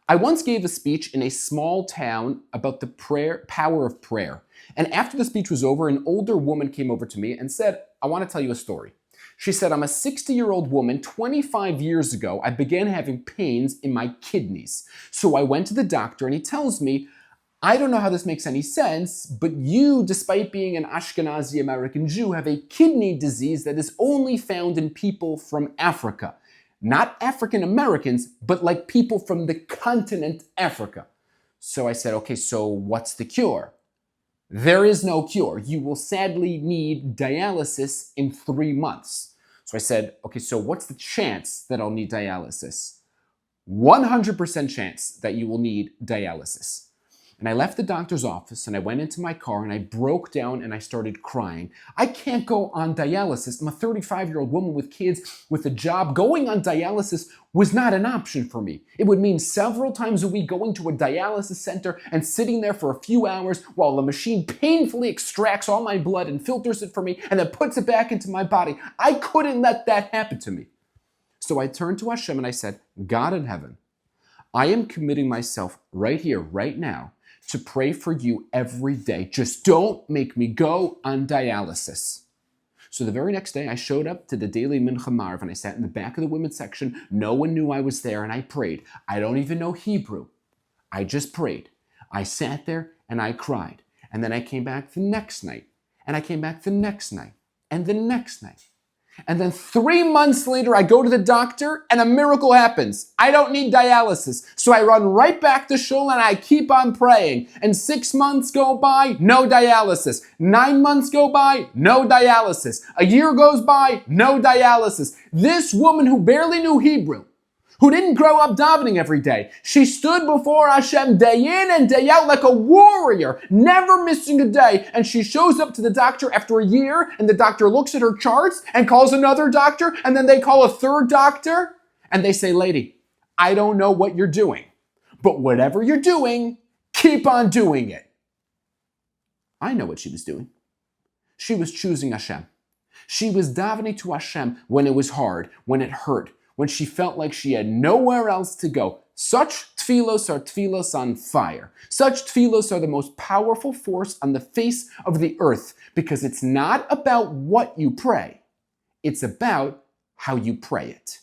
I once gave a speech in a small town about the power of prayer. And after the speech was over, an older woman came over to me and said, I want to tell you a story. She said, I'm a 60-year-old woman. 25 years ago, I began having pains in my kidneys. So I went to the doctor and he tells me, I don't know how this makes any sense, but you, despite being an Ashkenazi American Jew, have a kidney disease that is only found in people from Africa. Not African Americans, but like people from the continent Africa. So I said, okay, so what's the cure? There is no cure. You will sadly need dialysis in 3 months. So I said, okay, so what's the chance that I'll need dialysis? 100% chance that you will need dialysis. And I left the doctor's office and I went into my car and I broke down and I started crying. I can't go on dialysis. I'm a 35-year-old woman with kids, with a job. Going on dialysis was not an option for me. It would mean several times a week going to a dialysis center and sitting there for a few hours while the machine painfully extracts all my blood and filters it for me and then puts it back into my body. I couldn't let that happen to me. So I turned to Hashem and I said, God in heaven, I am committing myself right here, right now, to pray for you every day. Just don't make me go on dialysis. So the very next day, I showed up to the daily Mincha Marv and I sat in the back of the women's section. No one knew I was there and I prayed. I don't even know Hebrew. I just prayed. I sat there and I cried. And then I came back the next night. And I came back the next night. And the next night. And then 3 months later, I go to the doctor and a miracle happens. I don't need dialysis. So I run right back to shul and I keep on praying. And 6 months go by, no dialysis. 9 months go by, no dialysis. A year goes by, no dialysis. This woman who barely knew Hebrew, who didn't grow up davening every day. She stood before Hashem day in and day out like a warrior, never missing a day. And she shows up to the doctor after a year, and the doctor looks at her charts and calls another doctor, and then they call a third doctor, and they say, lady, I don't know what you're doing, but whatever you're doing, keep on doing it. I know what she was doing. She was choosing Hashem. She was davening to Hashem when it was hard, when it hurt, when she felt like she had nowhere else to go. Such tefillos are tefillos on fire. Such tefillos are the most powerful force on the face of the earth because it's not about what you pray. It's about how you pray it.